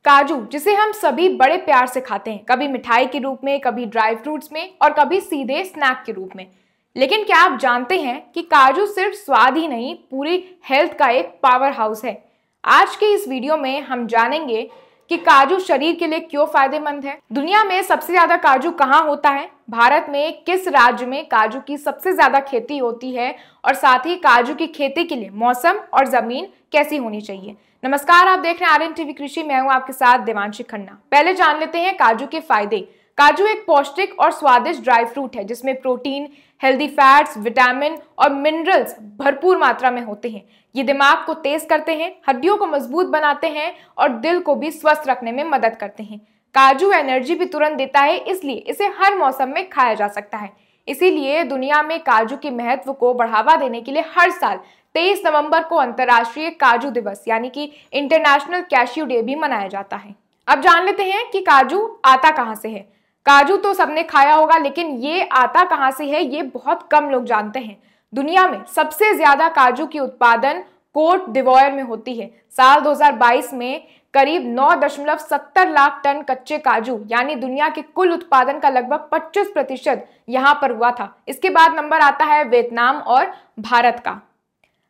काजू, जिसे हम सभी बड़े प्यार से खाते हैं, कभी मिठाई के रूप में, कभी ड्राई फ्रूट्स में और कभी सीधे स्नैक के रूप में। लेकिन क्या आप जानते हैं कि काजू सिर्फ स्वाद ही नहीं, पूरी हेल्थ का एक पावर हाउस है। आज के इस वीडियो में हम जानेंगे कि काजू शरीर के लिए क्यों फायदेमंद है, दुनिया में सबसे ज्यादा काजू कहाँ होता है, भारत में किस राज्य में काजू की सबसे ज्यादा खेती होती है और साथ ही काजू की खेती के लिए मौसम और जमीन कैसी होनी चाहिए। नमस्कार, आप देख रहे हैं आर्यन टीवी कृषि। मैं हूं आपके साथ देवांशी खन्ना। पहले जान लेते हैं काजू के फायदे। काजू एक पौष्टिक और स्वादिष्ट ड्राई फ्रूट है जिसमें प्रोटीन, हेल्दी फैट्स, विटामिन और मिनरल्स भरपूर मात्रा में होते हैं। ये दिमाग को तेज करते हैं, हड्डियों को मजबूत बनाते हैं और दिल को भी स्वस्थ रखने में मदद करते हैं। काजू एनर्जी भी तुरंत देता है, इसलिए इसे हर मौसम में खाया जा सकता है। इसीलिए दुनिया में काजू के महत्व को बढ़ावा देने के लिए हर साल 23 नवंबर को अंतर्राष्ट्रीय काजू दिवस यानी कि इंटरनेशनल कैश्यू डे भी मनाया जाता है। अब जान लेते हैं कि काजू आता कहां से है। काजू तो सबने खाया होगा, लेकिन ये आता कहां से है ये बहुत कम लोग जानते हैं। दुनिया में सबसे ज्यादा काजू की उत्पादन कोट दिवोयर में होती है। साल 2022 में करीब 9.70 लाख टन कच्चे काजू यानी दुनिया के कुल उत्पादन का लगभग 25% यहां पर हुआ था। इसके बाद नंबर आता है वियतनाम और भारत का।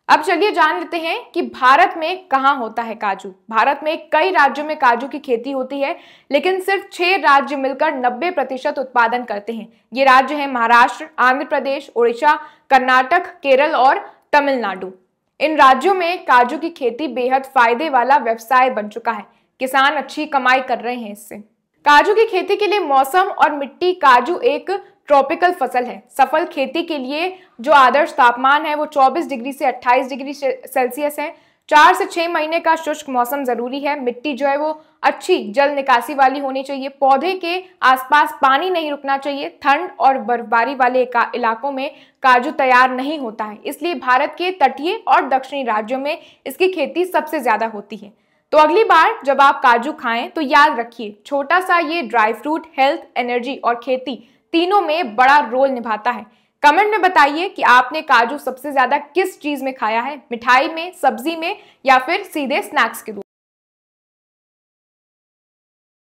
अब चलिए जान लेते हैं कि भारत में कहां होता है काजू। भारत में कई राज्यों में काजू की खेती होती है, लेकिन सिर्फ 6 राज्य मिलकर 90% उत्पादन करते हैं। ये राज्य हैं महाराष्ट्र, आंध्र प्रदेश, उड़ीसा, कर्नाटक, केरल और तमिलनाडु। इन राज्यों में काजू की खेती बेहद फायदे वाला व्यवसाय बन चुका है। किसान अच्छी कमाई कर रहे हैं इससे। काजू की खेती के लिए मौसम और मिट्टी। काजू एक ट्रॉपिकल फसल है। सफल खेती के लिए जो आदर्श तापमान है वो 24 डिग्री से 28 डिग्री सेल्सियस है। 4 से 6 महीने का शुष्क मौसम जरूरी है। मिट्टी जो है वो अच्छी जल निकासी वाली होनी चाहिए। पौधे के आसपास पानी नहीं रुकना चाहिए। ठंड और बर्फबारी वाले इलाकों में काजू तैयार नहीं होता है, इसलिए भारत के तटीय और दक्षिणी राज्यों में इसकी खेती सबसे ज्यादा होती है। तो अगली बार जब आप काजू खाएं तो याद रखिए, छोटा सा ये ड्राई फ्रूट हेल्थ, एनर्जी और खेती तीनों में बड़ा रोल निभाता है। कमेंट में बताइए कि आपने काजू सबसे ज्यादा किस चीज में खाया है, मिठाई में, सब्जी में या फिर सीधे स्नैक्स के रूप में।